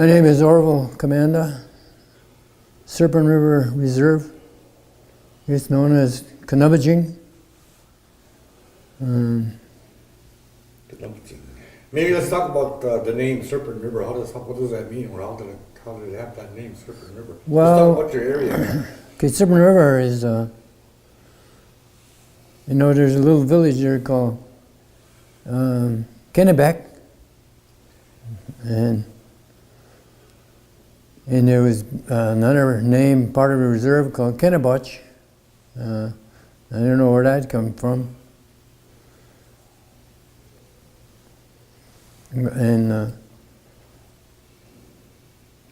My name is Orval Commanda, Serpent River Reserve. It's known as Kenebec. Maybe let's talk about the name Serpent River. What does that mean? Or how did it have that name, Serpent River? Well, let's talk about your area. Okay, Serpent River is, there's a little village there called Kenebec, and there was another name, part of the reserve, called Kenebec. I don't know where that come from. And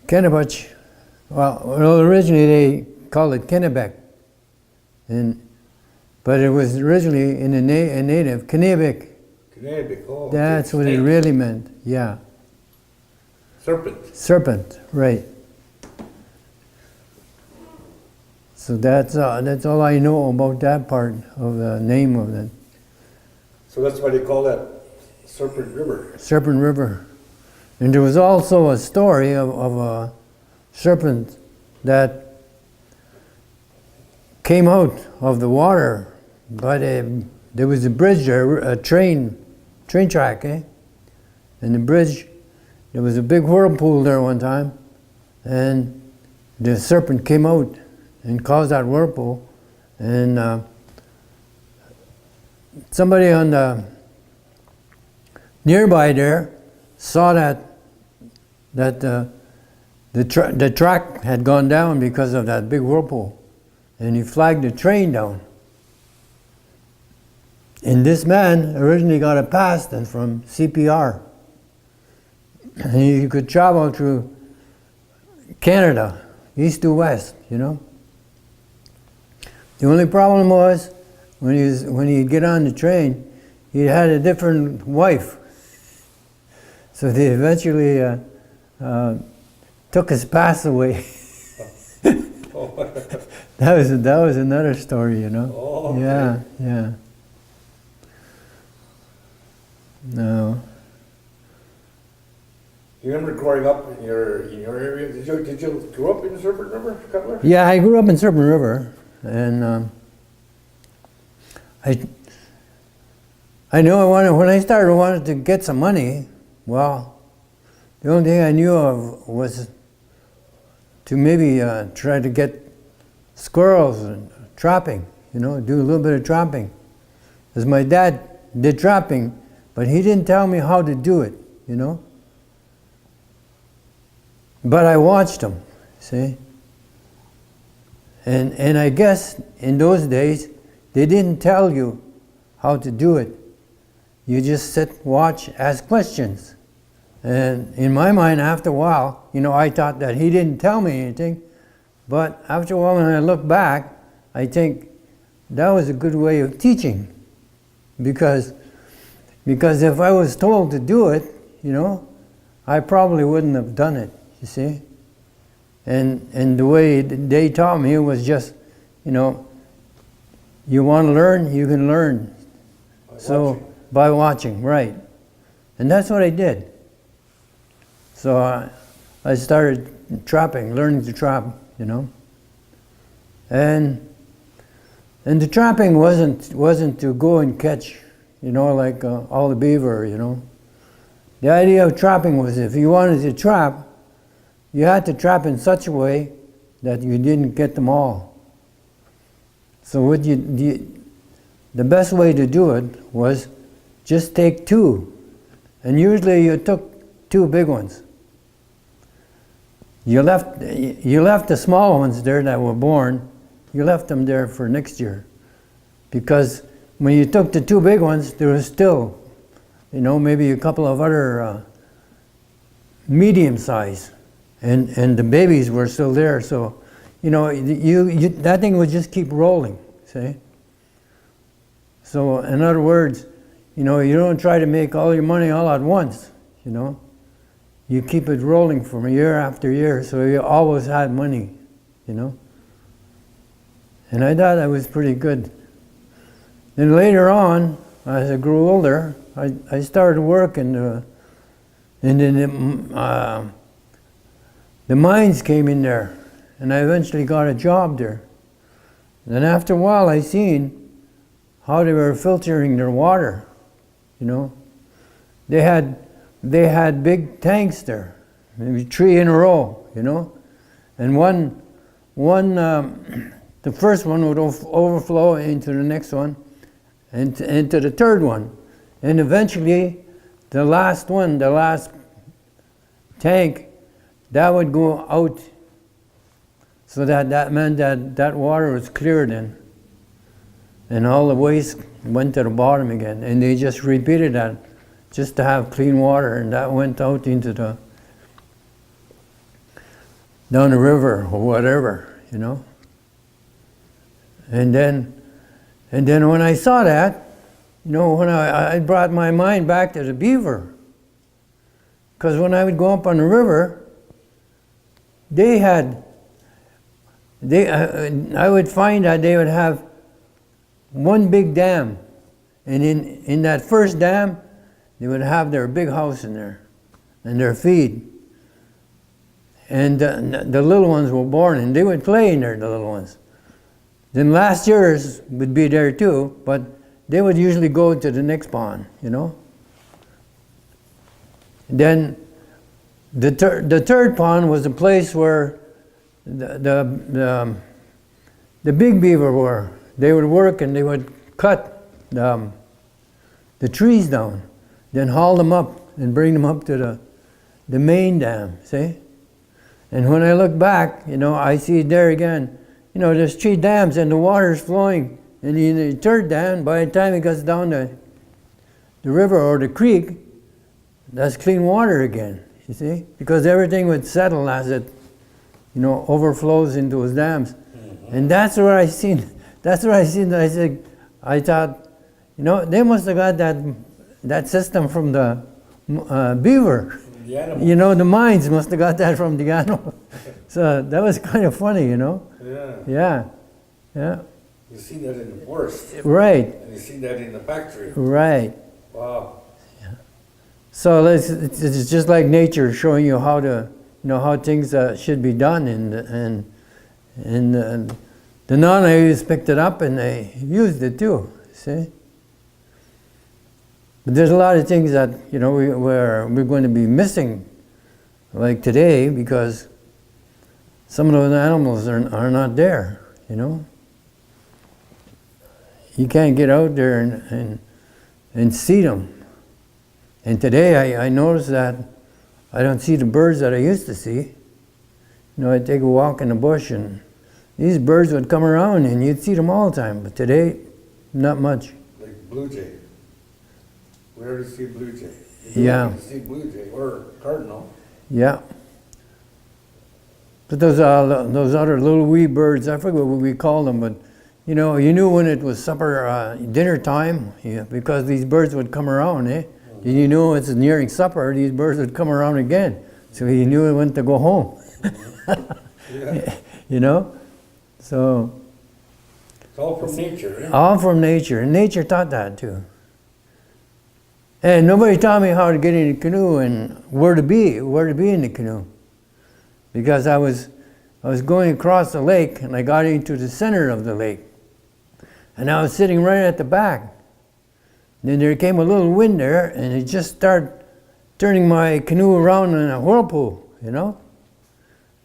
Kenebec, well, originally they called it Kenebec, but it was originally in a native Kenebec. Kenebec, oh. That's what it really meant, yeah. Serpent. Serpent, right. So that's all I know about that part of the name of it. So that's why they call that Serpent River. Serpent River. And there was also a story of a serpent that came out of the water, but there was a bridge there, a train track, and the bridge, there was a big whirlpool there one time, and the serpent came out and caused that whirlpool, and somebody on the nearby there saw that the track had gone down because of that big whirlpool, and he flagged the train down. And this man originally got a pass then from CPR, and he could travel through Canada, east to west, The only problem was when he'd get on the train, he had a different wife. So they eventually took his pass away. That was another story, Oh, okay. Yeah. No. Do you remember growing up in your area? Did you grow up in the Serpent River, Cutler? Yeah, I grew up in Serpent River, and I knew when I wanted to get some money. Well, the only thing I knew of was to maybe try to get squirrels and trapping, do a little bit of trapping. Because my dad did trapping, but he didn't tell me how to do it, But I watched him, see? And I guess in those days, they didn't tell you how to do it. You just sit, watch, ask questions. And in my mind, after a while, I thought that he didn't tell me anything. But after a while, when I look back, I think that was a good way of teaching. Because if I was told to do it, I probably wouldn't have done it, you see? And the way they taught me was just, you want to learn, you can learn. By watching, right. And that's what I did. So I started trapping, learning to trap, And the trapping wasn't to go and catch, like all the beaver, The idea of trapping was if you wanted to trap, you had to trap in such a way that you didn't get them all. So the best way to do it was just take two. And usually you took two big ones. You left the small ones there that were born, you left them there for next year. Because when you took the two big ones, there was still, maybe a couple of other medium size. And the babies were still there, so, that thing would just keep rolling, see? So, in other words, you don't try to make all your money all at once, You keep it rolling from year after year, so you always had money, And I thought that was pretty good. Then later on, as I grew older, I started work in the the mines came in there, and I eventually got a job there. Then after a while, I seen how they were filtering their water. You know, they had big tanks there, maybe 3 in a row. You know, and the first one would overflow into the next one, and into the third one, and eventually, the last tank, that would go out. So that meant that water was cleared in, and all the waste went to the bottom again, and they just repeated that just to have clean water, and that went out into down the river or whatever, you know. And then when I saw that, you know, when I brought my mind back to the beaver, because when I would go up on the river, I would find that they would have one big dam, and in that first dam, they would have their big house in there, and their feed. And the little ones were born, and they would play in there, the little ones. Then last year's would be there too, but they would usually go to the next pond, you know. Then the third pond was a place where the big beaver were. They would work and they would cut the trees down, then haul them up and bring them up to the main dam, see? And when I look back, you know, I see there again, you know, there's 3 dams and the water's flowing. And in the third dam, by the time it goes down the river or the creek, that's clean water again, you see? Because everything would settle as it, you know, overflows into those dams. Mm-hmm. And that's where I seen that I thought, you know, they must have got that system from the beaver. You know, the mines must have got that from the animal. So that was kind of funny, you know? Yeah. You see that in the forest. Right. And you see that in the factory. Right. Wow. Yeah. So it's just like nature showing you how how things should be done, and the non-natives picked it up and they used it too, see? But there's a lot of things that, you know, we're going to be missing, like today, because some of those animals are not there, you know? You can't get out there and see them. And today I noticed that I don't see the birds that I used to see. You know, I'd take a walk in the bush and these birds would come around and you'd see them all the time, but today, not much. Like blue jay. Where do you see blue jay? Yeah. You see blue jay or cardinal. Yeah. But those other little wee birds, I forget what we call them, but you know, you knew when it was dinner time, because these birds would come around, eh? Mm-hmm. You knew it's nearing supper, these birds would come around again. So you knew when to go home. Mm-hmm. Yeah. You know? So. It's all from nature, eh? All from nature, and nature taught that too. And nobody taught me how to get in a canoe and where to be in the canoe. Because I was going across the lake and I got into the center of the lake. And I was sitting right at the back. Then there came a little wind there and it just started turning my canoe around in a whirlpool, you know.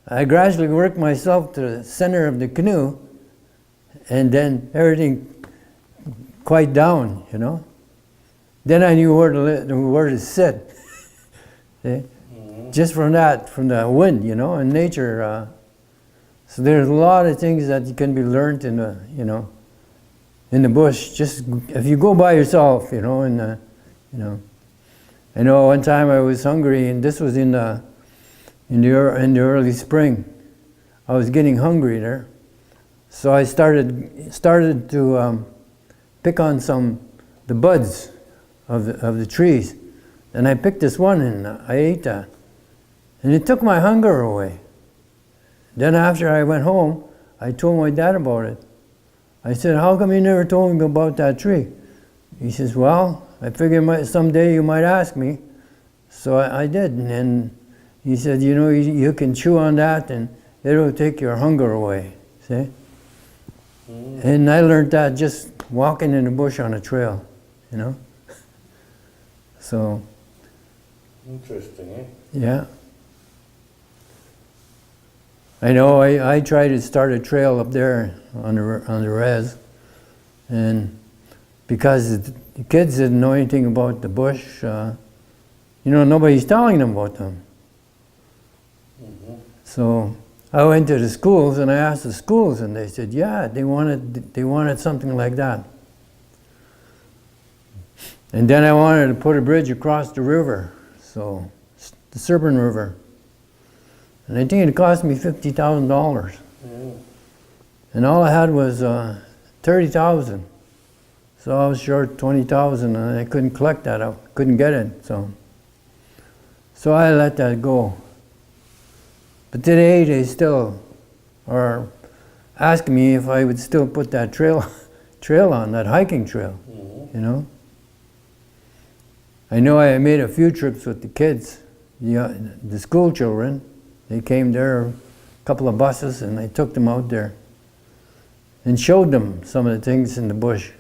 I gradually worked myself to the center of the canoe and then everything quiet down, you know. Then I knew where to sit. See? Mm-hmm. Just from the wind, you know, and nature. So there's a lot of things that can be learned in the bush. Just if you go by yourself, you know, and you know. I know one time I was hungry, and this was in the early spring. I was getting hungry there, so I started to pick on the buds of the trees, and I picked this one and I ate that, and it took my hunger away. Then after I went home, I told my dad about it. I said, "How come you never told me about that tree?" He says, "Well, I figured someday you might ask me," so I did, and He said, you know, you can chew on that and it'll take your hunger away, see? And I learned that just walking in the bush on a trail, you know? So. Interesting, eh? Yeah. I know I tried to start a trail up there on the res, and because the kids didn't know anything about the bush, you know, nobody's telling them about them. So I went to the schools and I asked the schools, and they said, yeah, they wanted something like that. And then I wanted to put a bridge across the river, so the Serpent River. And I think it cost me $50,000. And all I had was $30,000. So I was short $20,000 and I couldn't collect that out, couldn't get it, so I let that go. But today they still are asking me if I would still put that trail on, that hiking trail, you know. I know I made a few trips with the kids, the school children. They came there, a couple of buses, and I took them out there and showed them some of the things in the bush.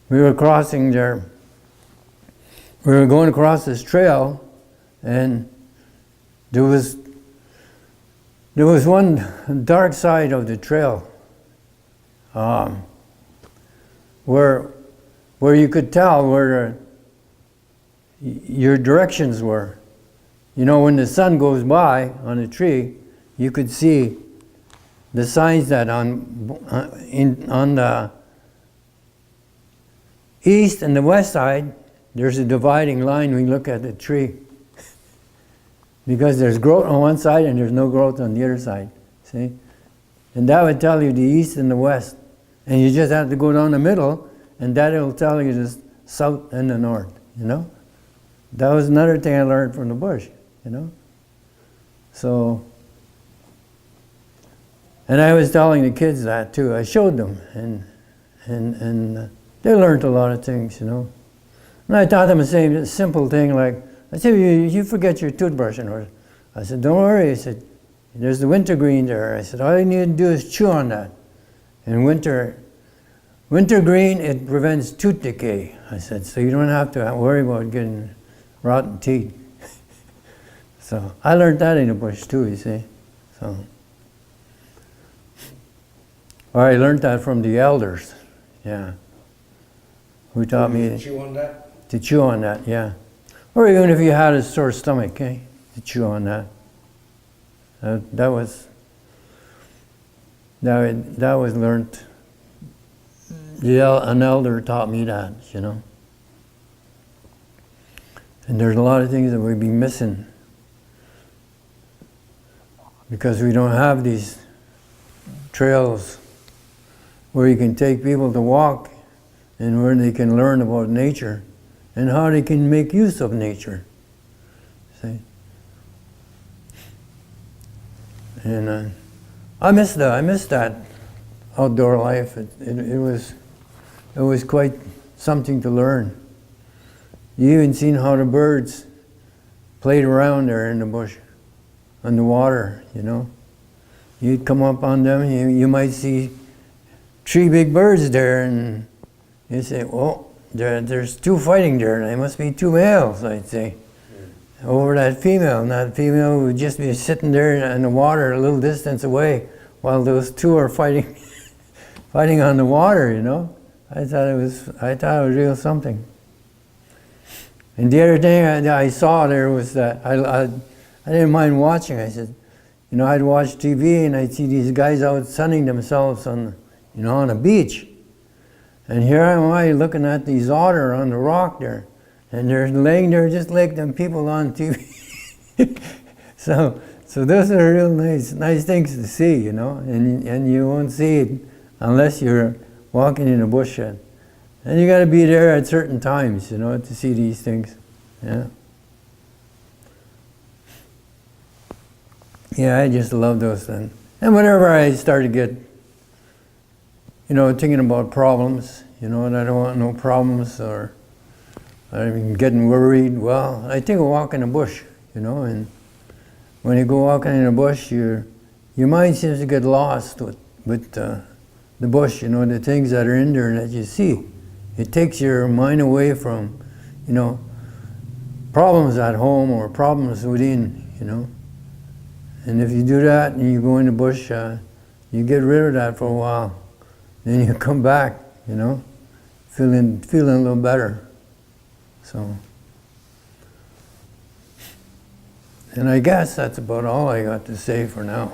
We were crossing there, we were going across this trail, and there was one dark side of the trail where you could tell where your directions were. You know, when the sun goes by on a tree, you could see the signs that on the east and the west side, there's a dividing line when you look at the tree. Because there's growth on one side and there's no growth on the other side, see? And that would tell you the east and the west. And you just have to go down the middle, and that will tell you the south and the north, you know? That was another thing I learned from the bush, you know? So, and I was telling the kids that too. I showed them, and they learned a lot of things, you know? And I taught them the same simple thing like, I said, you forget your toothbrush. And I said, don't worry. I said, there's the wintergreen there. I said, all you need to do is chew on that. And wintergreen, it prevents tooth decay. I said, so you don't have to worry about getting rotten teeth. So I learned that in the bush too, you see. So, or I learned that from the elders, yeah. Who taught me to chew on that? To chew on that, yeah. Or even if you had a sore stomach, to chew on that. That was learned. An elder taught me that, you know. And there's a lot of things that we'd be missing because we don't have these trails where you can take people to walk and where they can learn about nature and how they can make use of nature, see? And I miss that outdoor life. It was quite something to learn. You even seen how the birds played around there in the bush, on the water, you know. You'd come up on them, you might see 3 big birds there, and you say, oh, there's 2 fighting there. They must be 2 males, I'd say. Over that female, and that female would just be sitting there in the water a little distance away while those 2 are fighting, fighting on the water, you know. I thought it was real something. And the other thing I saw there was that I didn't mind watching. I said, you know, I'd watch TV and I'd see these guys out sunning themselves on, you know, on a beach. And here am I looking at these otter on the rock there, and they're laying there just like them people on TV. So those are real nice things to see, you know, and you won't see it unless you're walking in the bush. And you got to be there at certain times, you know, to see these things. Yeah. Yeah, I just love those things. And whenever I start to get, you know, thinking about problems, you know, and I don't want no problems, or I'm getting worried, well, I take a walk in the bush, you know, and when you go walking in the bush, your mind seems to get lost with the bush, you know, the things that are in there that you see. It takes your mind away from, you know, problems at home or problems within, you know. And if you do that and you go in the bush, you get rid of that for a while. Then you come back, you know, feeling a little better. So, and I guess that's about all I got to say for now.